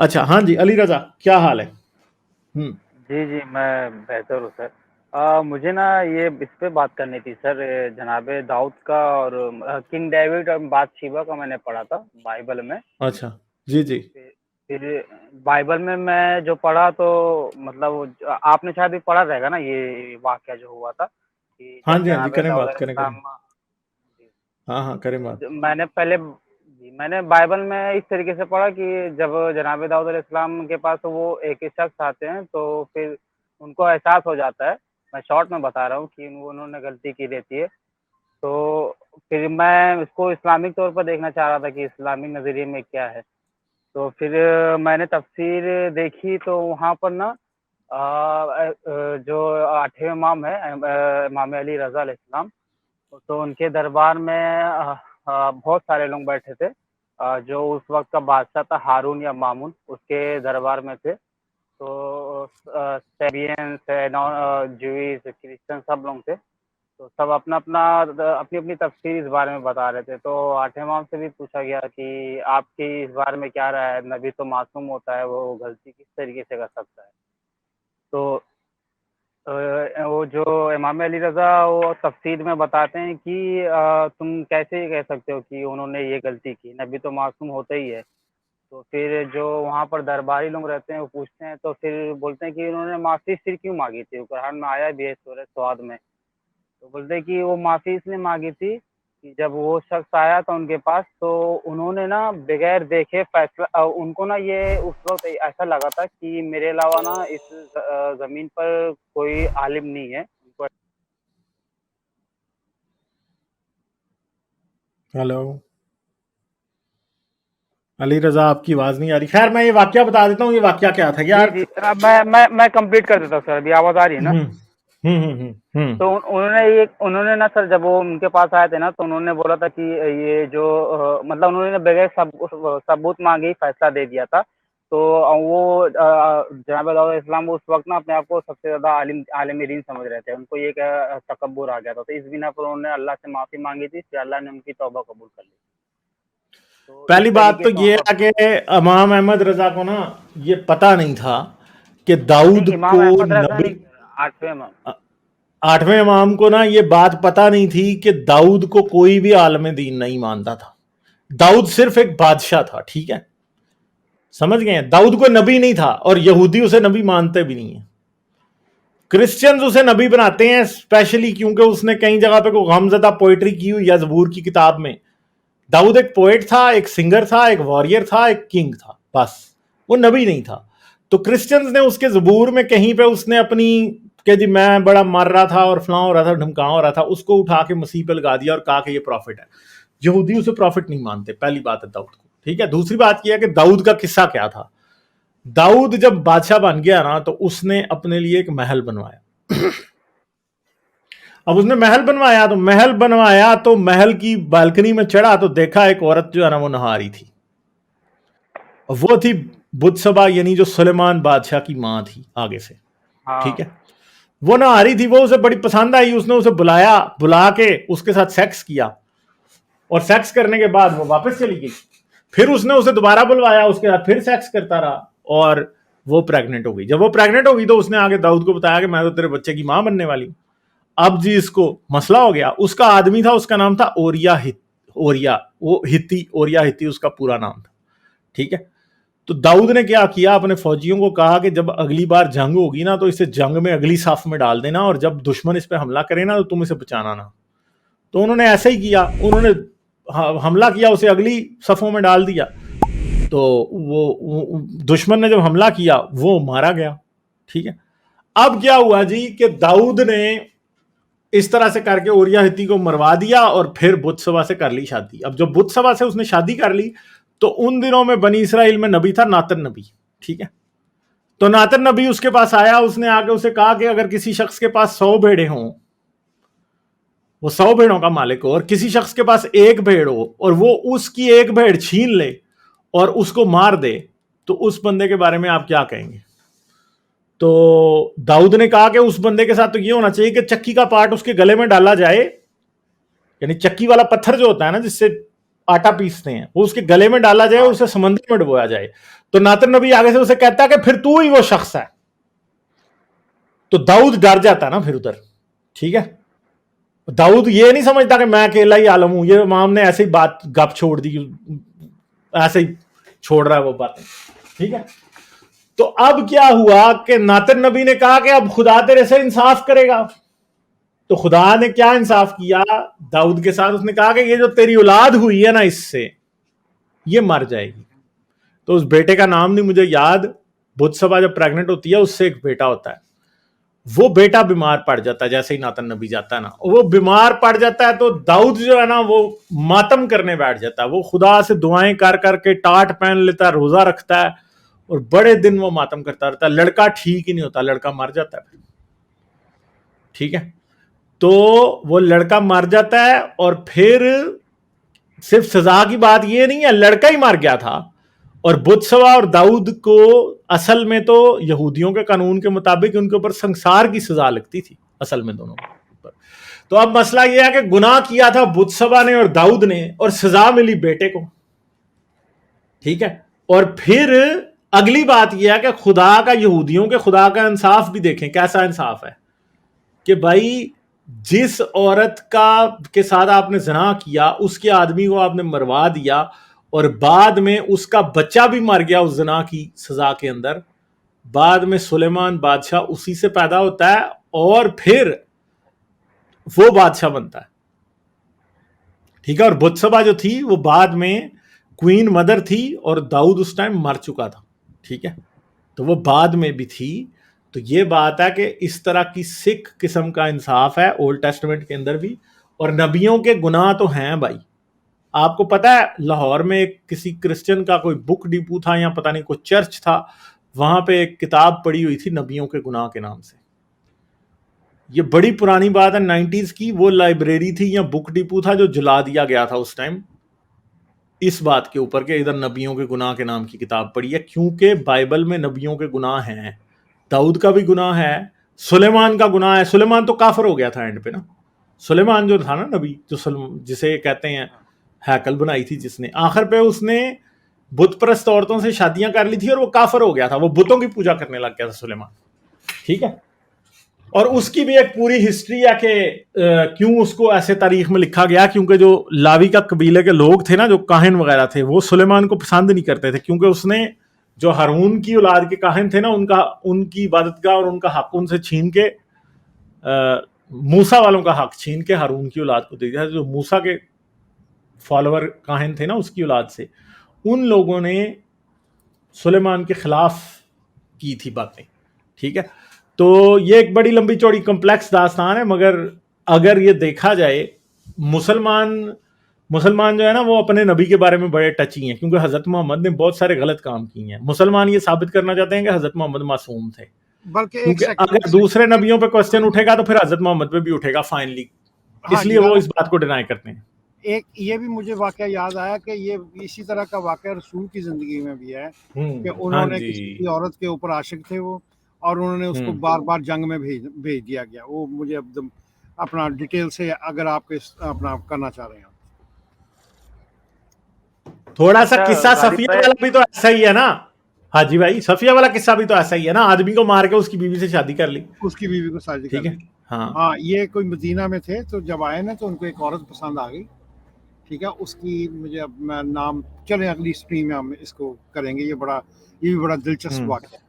اچھا ہاں جی علی رضا کیا حال ہے؟ جی جی میں بہتر ہوں سر. مجھے نا یہ اس پہ بات کرنی تھی سر. جناب داؤد کا اور کنگ ڈیوڈ اور بات شیبہ کا میں نے پڑھا تھا بائبل میں. اچھا جی جی پھر بائبل میں جو پڑھا تو مطلب آپ نے شاید بھی پڑھا رہے گا نا یہ واقعہ جو ہوا تھا کہ ہاں جب جی ہاں جی جناب کریں داؤد بات علیہ کریں. السلام. ہاں ہاں کریں بات. تو میں نے پہلے میں نے بائبل میں اس طریقے سے پڑھا کہ جب جناب داؤد علیہ السلام کے پاس وہ ایک شخص آتے ہیں تو پھر ان کو احساس ہو جاتا ہے. میں شارٹ میں بتا رہا ہوں کہ انہوں نے غلطی کی رہتی ہے. تو پھر میں اس کو اسلامک طور پر دیکھنا چاہ رہا تھا کہ اسلامی نظریے میں کیا ہے. تو پھر میں نے تفسیر دیکھی تو وہاں پر نا جو 8ویں امام ہے امام علی رضا علیہ السلام. تو ان کے دربار میں بہت سارے لوگ بیٹھے تھے جو اس وقت کا بادشاہ تھا ہارون یا مامون اس کے دربار میں تھے. تو سیبینس جوئس کرسچن سب لوگ تھے. تو سب اپنا اپنی اپنی تفسیر اس بارے میں بتا رہے تھے. تو 8ویں امام سے بھی پوچھا گیا کہ آپ کی اس بارے میں کیا رائے ہے. نبی تو معصوم ہوتا ہے, وہ غلطی کس طریقے سے کر سکتا ہے. تو وہ جو امام علی رضا وہ تفسیر میں بتاتے ہیں کہ تم کیسے کہہ سکتے ہو کہ انہوں نے یہ غلطی کی, نبی تو معصوم ہوتا ہی ہے. تو پھر جو وہاں پر درباری لوگ رہتے ہیں وہ پوچھتے ہیں تو پھر بولتے ہیں کہ انہوں نے معافی پھر کیوں مانگی تھی. قرآن میں آیا بھی ہے سورہ سواد میں. تو بولتے ہیں کہ وہ معافی اس لیے مانگی تھی کہ جب وہ شخص آیا تھا ان کے پاس تو انہوں نے نا بغیر دیکھے فیصلہ, ان کو نا یہ اس وقت ایسا لگا تھا کہ میرے علاوہ نا اس زمین پر کوئی عالم نہیں ہے. ان کو ہیلو علی رضا آپ کی آواز نہیں آ رہی. خیر میں یہ واقعہ بتا دیتا ہوں. یہ واقعہ کیا تھا جی یار. جی میں کمپلیٹ کر دیتا ہوں سر. ابھی آواز آ رہی ہے نا. ہوں تو انہوں نے نا سر جب وہ ان کے پاس آئے تھے نا تو انہوں نے بولا تھا کہ یہ جو مطلب انہوں نے بغیر ثبوت مانگے فیصلہ دے دیا تھا. تو وہ جناب داؤد علیہ السلام اس وقت نا اپنے آپ کو سب سے زیادہ عالم دین سمجھ رہے تھے. ان کو یہ تکبر آ گیا تھا. تو اس بنا پر انہوں نے اللہ سے معافی مانگی تھی. پھر اللہ نے ان کی توبہ قبول کر لی. تو اس پہلی بات طریقے تو سے یہ وہاں ہے کہ امام احمد رضا کو نا یہ پتہ نہیں تھا کہ داؤد نہیں, امام کو احمد رضا نبی. نہیں, 8ویں امام. 8ویں امام کو نا یہ بات پتہ نہیں تھی کہ داؤد کو کوئی بھی عالم دین نہیں مانتا تھا. داؤد صرف ایک بادشاہ تھا. ٹھیک ہے سمجھ گئے. داؤد کو نبی نہیں تھا اور یہودی اسے نبی مانتے بھی نہیں ہیں. کرسچنز اسے نبی بناتے ہیں اسپیشلی کیونکہ اس نے کئی جگہ پہ کوئی غمزدہ پوئٹری کی ہوئی یا زبور کی کتاب میں. داؤد ایک پوئٹ تھا, ایک سنگر تھا, ایک واریر تھا, ایک کنگ تھا, بس وہ نبی نہیں تھا. تو کرسچنز نے اس کے زبور میں کہیں پہ اس نے اپنی کہ جی میں بڑا مر رہا تھا اور فلاں ہو رہا تھا ڈھمکاں ہو رہا تھا اس کو اٹھا کے مسیح پہ لگا دیا اور کہا کہ یہ پروفٹ ہے. یہودی اسے پروفٹ نہیں مانتے. پہلی بات ہے داؤد کو. ٹھیک ہے. دوسری بات یہ ہے کہ داؤد کا قصہ کیا تھا. داؤد جب بادشاہ بن گیا نا تو اس نے اپنے لیے ایک محل بنوایا. اب اس نے محل بنوایا تو محل کی بالکنی میں چڑھا تو دیکھا ایک عورت جو ہے نا وہ نہا رہی تھی. وہ تھی بتسبا یعنی جو سلیمان بادشاہ کی ماں تھی آگے سے. ہاں ٹھیک ہے. وہ نہا رہی تھی, وہ اسے بڑی پسند آئی. اس نے اسے بلا کے اس کے ساتھ سیکس کیا اور سیکس کرنے کے بعد وہ واپس چلی گئی. پھر اس نے اسے دوبارہ بلوایا, اس کے ساتھ پھر سیکس کرتا رہا اور وہ پریگننٹ ہو گئی. جب وہ پریگننٹ ہو گئی تو اس نے آگے داؤد کو بتایا کہ میں تو تیرے بچے کی ماں بننے والی ہوں. اب جی اس کو مسئلہ ہو گیا. اس کا آدمی تھا, اس کا نام تھا اوریا ہتی اس کا پورا نام تھا. ٹھیک ہے. تو داؤد نے کیا اپنے فوجیوں کو کہا کہ جب اگلی بار جنگ ہوگی نا تو اسے جنگ میں اگلی صف میں ڈال دینا اور جب دشمن اس پہ حملہ کرے نا تو تم اسے بچانا نا. تو انہوں نے ایسا ہی کیا. انہوں نے حملہ کیا, اسے اگلی صفوں میں ڈال دیا. تو وہ دشمن نے جب حملہ کیا وہ مارا گیا. ٹھیک ہے. اب کیا ہوا جی کہ داؤد نے اس طرح سے کر کے اوریا ہتی کو مروا دیا اور پھر بتسبا سے کر لی شادی. اب جب بتسبا سے اس نے شادی کر لی تو ان دنوں میں بنی اسرائیل میں نبی تھا ناتن نبی. ٹھیک ہے. تو ناتن نبی اس کے پاس آیا. اس نے آ کے اسے کہا کہ اگر کسی شخص کے پاس 100 بھیڑیں ہوں, وہ 100 بھیڑوں کا مالک ہو, اور کسی شخص کے پاس 1 بھیڑ ہو اور وہ اس کی 1 بھیڑ چھین لے اور اس کو مار دے تو اس بندے کے بارے میں آپ کیا کہیں گے. تو داؤد نے کہا کہ اس بندے کے ساتھ تو یہ ہونا چاہیے کہ چکی کا پارٹ اس کے گلے میں ڈالا جائے, یعنی چکی والا پتھر جو ہوتا ہے نا جس سے آٹا پیستے ہیں وہ اس کے گلے میں ڈالا جائے اور اسے سمندر میں ڈبویا جائے. तो नातन नबी आगे से उसे कहता है कि फिर तू ही वो शख्स है। तो दाऊद डर जाता है ना फिर उधर, ठीक है। दाऊद ये नहीं समझता कि मैं अकेला ही आलम हूं, ये इमाम ने ऐसे ही बात गप छोड़ दी, ऐसे ही छोड़ रहा है वो बातें, ठीक है। तो अब क्या हुआ कि नातन नबी ने कहा कि अब खुदा तेरे से इंसाफ करेगा। तो खुदा ने क्या इंसाफ किया दाऊद के साथ, उसने कहा कि ये जो तेरी औलाद हुई है ना, इससे ये मर जाएगी। तो उस बेटे का नाम नहीं मुझे याद, बुत्सबा जब प्रेग्नेंट होती है उससे एक बेटा होता है, वो बेटा बीमार पड़ जाता है जैसे ही नातन नबी जाता है ना, वो बीमार पड़ जाता है। तो दाऊद जो है ना वो मातम करने बैठ जाता है, वो खुदा से दुआएं कर करके टाट पहन लेता है, रोजा रखता है और बड़े दिन वो मातम करता रहता है। लड़का ठीक ही नहीं होता, लड़का मर जाता है, ठीक है। तो वो लड़का मर जाता है और फिर सिर्फ सजा की बात ये नहीं है, लड़का ही मर गया था। और बुत्सवा और दाऊद को असल में तो यहूदियों के कानून के मुताबिक उनके ऊपर संसार की सजा लगती थी असल में दोनों पर। तो अब मसला यह है कि गुनाह किया था बुत्सवा ने और दाऊद ने और सजा मिली बेटे को, ठीक है। और फिर अगली बात यह है कि खुदा का, यहूदियों के खुदा का इंसाफ भी देखें कैसा इंसाफ है कि भाई जिस औरत के साथ आपने ज़िना किया उसके आदमी को आपने मरवा दिया और बाद में उसका बच्चा भी मर गया उस ज़िना की सजा के अंदर। बाद में सुलेमान बादशाह उसी से पैदा होता है और फिर वो बादशाह बनता है, ठीक है। और बुत्सबा जो थी वो बाद में क्वीन मदर थी और दाऊद उस टाइम मर चुका था, ठीक है। तो वो बाद में भी थी। तो ये बात है कि इस तरह की सिख किस्म का इंसाफ है ओल्ड टेस्टामेंट के अंदर भी। और नबियों के गुनाह तो हैं भाई, आपको पता है लाहौर में एक किसी क्रिश्चियन का कोई बुक डिपो था या पता नहीं कोई चर्च था, वहां पे एक किताब पड़ी हुई थी नबियों के गुनाह के नाम से। ये बड़ी पुरानी बात है 90s की, वो लाइब्रेरी थी या बुक डिपो था जो जला दिया गया था उस टाइम, इस बात के ऊपर कि इधर नबियों के गुनाह के नाम की किताब पड़ी है। क्योंकि बाइबल में नबियों के गुनाह हैं, दाऊद का भी गुनाह है, सुलेमान का गुनाह है। सुलेमान तो काफिर हो गया था एंड पे ना, सुलेमान जो था ना नबी, जो जिसे कहते हैं हैकल बनाई थी जिसने, आखिर पे उसने बुत परस्त औरतों से शादियां कर ली थी और वो काफिर हो गया था, वो बुतों की पूजा करने लग गया था सुलेमान, ठीक है। और उसकी भी एक पूरी हिस्ट्री है कि क्यों उसको ऐसे तारीख में लिखा गया, क्योंकि जो लावी का कबीले के लोग थे ना, जो काहिन वगैरह थे, वो सुलेमान को पसंद नहीं करते थे, क्योंकि उसने जो हारून की औलाद के काहिन थे ना, उनकी इबादतगाह और उनका हक उनसे छीन के, मूसा वालों का हक छीन के हारून की औलाद को दे दिया। जो मूसा के फॉलोअर काहिन थे ना, उसकी औलाद से उन लोगों ने सुलेमान के खिलाफ की थी बातें, ठीक है। तो ये एक बड़ी लंबी चौड़ी कॉम्प्लेक्स दास्तान है, मगर अगर ये देखा जाए मुसलमान जो है ना, वो अपने नबी के बारे में बड़े टची हैं, क्योंकि हजरत मोहम्मद ने बहुत सारे गलत काम किए हैं। मुसलमान ये साबित करना चाहते हैं कि हजरत मोहम्मद मासूम थे, क्योंकि अगर दूसरे नबियों पे क्वेश्चन उठेगा तो फिर हजरत मोहम्मद पे भी उठेगा फाइनली, इसलिए वो इस बात को डिनाई करते हैं। एक ये भी मुझे वाकया याद आया कि ये इसी तरह का वाकया रसूल की जिंदगी में भी है कि उन्होंने किसी औरत के ऊपर आशिक थे वो, और उन्होंने उसको बार बार जंग में भेज दिया गया। वो मुझे अब अपना डिटेल से अगर आप अपना करना चाह रहे हैं थोड़ा सा किस्सा सफिया वाला भी तो ऐसा ही है ना। हाँ जी भाई, सफिया वाला किस्सा भी तो ऐसा ही है ना, आदमी को मार के उसकी बीवी से शादी कर ली, उसकी बीवी को शादी ठीक है। हाँ, ये कोई मदीना में थे, तो जब आए ना तो उनको एक औरत पसंद आ गई, ठीक है। उसकी मुझे अब मैं नाम, चले अगली स्ट्रीम में हम इसको करेंगे। ये भी बड़ा दिलचस्प वाक़या है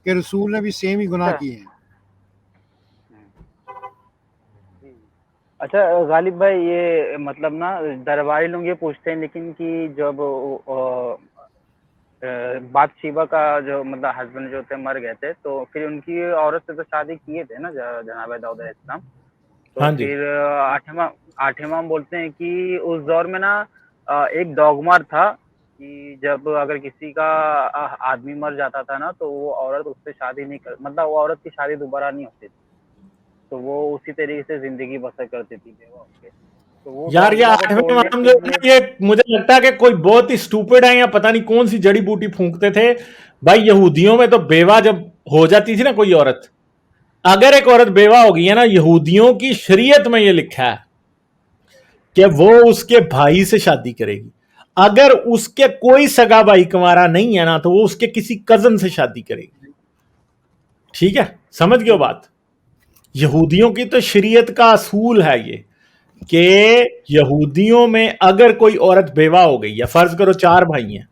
कि रसूल ने भी सेम ही गुनाह किए हैं। अच्छा गालिब भाई, ये मतलब ना दरबारी लोग ये पूछते हैं लेकिन कि जब बादशीबा का जो मतलब हस्बैंड जो थे मर गए थे, तो फिर उनकी औरत से तो शादी किए थे ना जनाब दाऊद अलैहिस्सलाम। तो हाँ फिर आठ इमाम बोलते हैं कि उस दौर में ना एक डॉगमा था कि जब अगर किसी का आदमी मर जाता था ना, तो वो औरत उससे शादी नहीं कर, मतलब वो औरत की शादी दोबारा नहीं होती थी, तो वो उसी तरीके से जिंदगी बसर करती थी बेवा होके। तो वो यार ये आठवें इमाम जो है, ये मुझे लगता है कि कोई बहुत ही स्टूपिड है या पता नहीं कौन सी जड़ी बूटी फूंकते थे भाई। यहूदियों में तो बेवा जब हो जाती थी ना कोई औरत, अगर एक औरत बेवा हो गई है ना, यहूदियों की शरीयत में ये लिखा है कि वो उसके भाई से शादी करेगी। अगर उसके कोई सगा भाई कुंवारा नहीं है ना तो वो उसके किसी कजन से शादी करेगी। ठीक है, समझ गए बात? यहूदियों की तो शरीयत का असूल है ये कि यहूदियों में अगर कोई औरत बेवा हो गई, या फर्ज करो 4 भाई हैं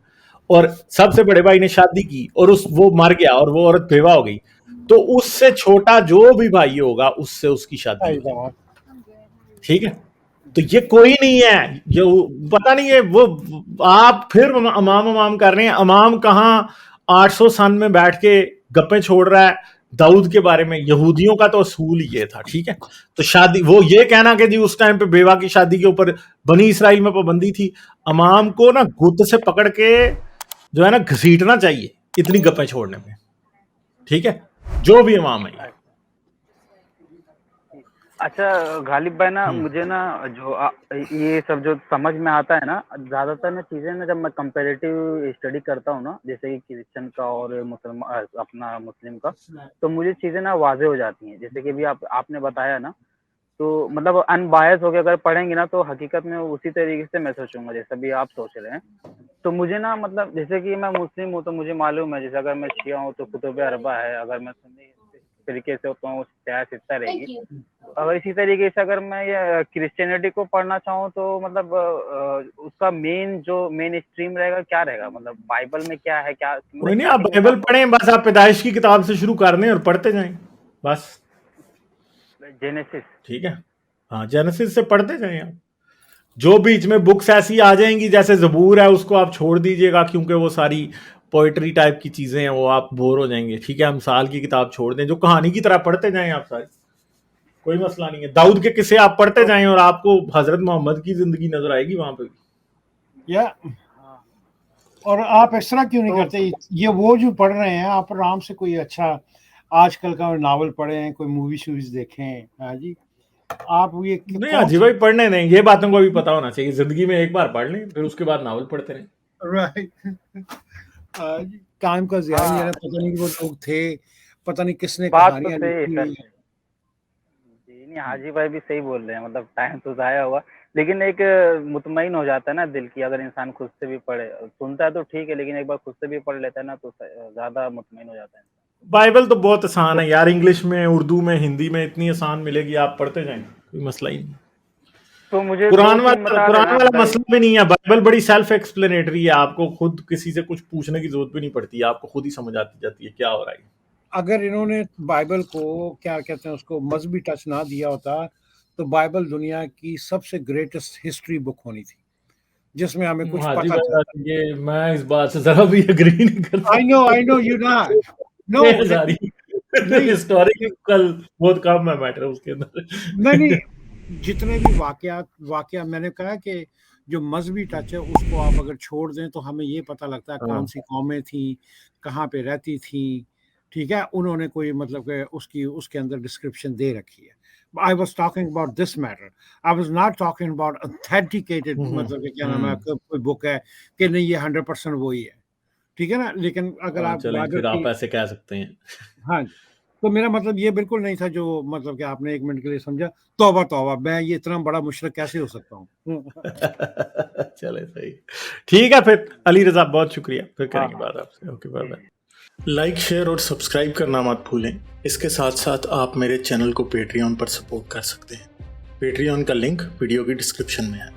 और सबसे बड़े भाई ने शादी की और वो मर गया और वो औरत बेवा हो गई, तो उससे छोटा जो भी भाई होगा उससे उसकी शादी हो जाएगी। ठीक है, तो ये कोई नहीं है, ये पता नहीं है वो, आप फिर अमाम कर रहे हैं। अमाम कहाँ 800 सन में बैठ के गप्पे छोड़ रहा है दाऊद के बारे में। यहूदियों का तो असूल ये था। ठीक है, तो शादी, वो ये कहना कि जी उस टाइम पे बेवा की शादी के ऊपर बनी इसराइल में पाबंदी थी, अमाम को ना गुद से पकड़ के जो है ना घसीटना चाहिए इतनी गप्पे छोड़ने में। ठीक है, जो भी अमाम है। अच्छा गालिब भाई ना, मुझे ना जो ये सब जो समझ में आता है ना, ज्यादातर ना चीजें ना जब मैं कंपैरेटिव स्टडी करता हूँ ना, जैसे कि क्रिश्चियन का और मुसलमान अपना मुस्लिम का, तो मुझे चीजें ना वाजे हो जाती हैं। जैसे कि भी आपने बताया ना, तो मतलब अनबायस होकर अगर पढ़ेंगे ना तो हकीकत में उसी तरीके से मैं सोचूंगा जैसा भी आप सोच रहे हैं। तो मुझे ना मतलब जैसे कि मैं मुस्लिम हूँ तो मुझे मालूम है, जैसे अगर मैं शिया हूँ तो कुतुब अरबा है, अगर मैं सुन्नी तरीके से होता हूँ सिद्धा रहेगी। अगर इसी तरीके से अगर मैं ये क्रिश्चियनिटी को पढ़ना चाहूँ तो मतलब उसका मेन स्ट्रीम रहेगा क्या रहेगा, मतलब बाइबल में क्या है, क्या कोई नहीं, आप बाइबल पढ़ें, बस आप पैदाइश की किताब से शुरू कर दें और पढ़ते जाएं बस। जेनेसिस, ठीक है, हाँ जेनेसिस से पढ़ते जाएं आप। जो बीच में बुक्स ऐसी आ जाएंगी जैसे जबूर है उसको आप छोड़ दीजिएगा, क्योंकि वो सारी पोइट्री टाइप की चीजें हैं, वो आप बोर हो जाएंगे। ठीक है, मिसाल की किताब छोड़ दें, जो कहानी की तरह पढ़ते जाएं आप सारी, कोई मसला नहीं है। दाऊद के किस्से आप पढ़ते जाएं और आपको हजरत मोहम्मद की जिंदगी नजर आएगी वहां पे भी। या और आप इस तरह क्यों नहीं करते, ये वो जो पढ़ रहे हैं आप आराम से कोई अच्छा आजकल का नावल पढ़ें, कोई मूवी शूवीज देखें। हाँ जी, आप ये नहीं हाजी भाई पढ़ने नहीं, ये बातों को भी पता होना चाहिए। जिंदगी में एक बार पढ़ लें फिर उसके बाद नावल पढ़ते रहें। राइट, टाइम का ज़िया नहीं है, पता नहीं वो लोग थे, पता नहीं किसने बात तो कहानियां सही लिखी। जी नहीं, हाजी भाई भी सही बोल रहे हैं, मतलब टाइम तो ज़ाया हुआ, लेकिन एक मुतमईन हो जाता है ना दिल की, अगर इंसान खुद से भी पढ़े। सुनता है तो ठीक है, लेकिन एक बार खुद से भी पढ़ लेता है ना तो ज़्यादा मुतमईन हो जाता है। बाइबल तो बहुत आसान है यार, इंग्लिश में, उर्दू में, हिंदी में इतनी आसान मिलेगी, आप पढ़ते जाएं, कोई मसला ही नहीं। तो मुझे कुरान वाला मसला भी नहीं है। बाइबल बड़ी सेल्फ एक्सप्लेनेटरी है, आपको खुद किसी से कुछ पूछने की जरूरत भी नहीं पड़ती है, आपको खुद ही समझ आती जाती है क्या हो रहा है। अगर इन्होंने बाइबल को क्या कहते हैं उसको मजहबी टच ना दिया होता तो बाइबल दुनिया की सबसे ग्रेटेस्ट हिस्ट्री बुक होनी थी, जिसमें हमें कुछ पता चलता। ये मैं इस बात से जरा भी एग्री नहीं करता। I know you know historical बहुत कम है मैटर उसके अंदर। नहीं, जितने भी वाकया मैंने कहा कि जो मजहबी टच है उसको आप अगर छोड़ दें तो हमें ये पता लगता है कौन सी कौमें थी, कहाँ पे रहती थी। ठीक है, उन्होंने कोई मतलब कि उसके अंदर डिस्क्रिप्शन दे रखी है। I was talking about this matter. I was not talking about authenticated, मतलब कि क्या नाम है, कोई बुक है कि नहीं ये 100% वही है। ठीक है ना, लेकिन अगर आप फिर आप ऐसे कह सकते हैं। हाँ, तो मेरा मतलब ये बिल्कुल नहीं था जो मतलब कि आपने 1 मिनट के लिए समझा। तौबा तौबा, मैं ये इतना बड़ा मुशरिक कैसे हो सकता हूँ। चले सही, ठीक है फिर अली रजा, बहुत शुक्रिया, फिर करेंगे बात आपसे। Okay bye bye. Like, share और सब्सक्राइब करना मत भूलें। इसके साथ साथ आप मेरे चैनल को पेट्रियन पर सपोर्ट कर सकते हैं। पेट्रियन का लिंक वीडियो की डिस्क्रिप्शन में है।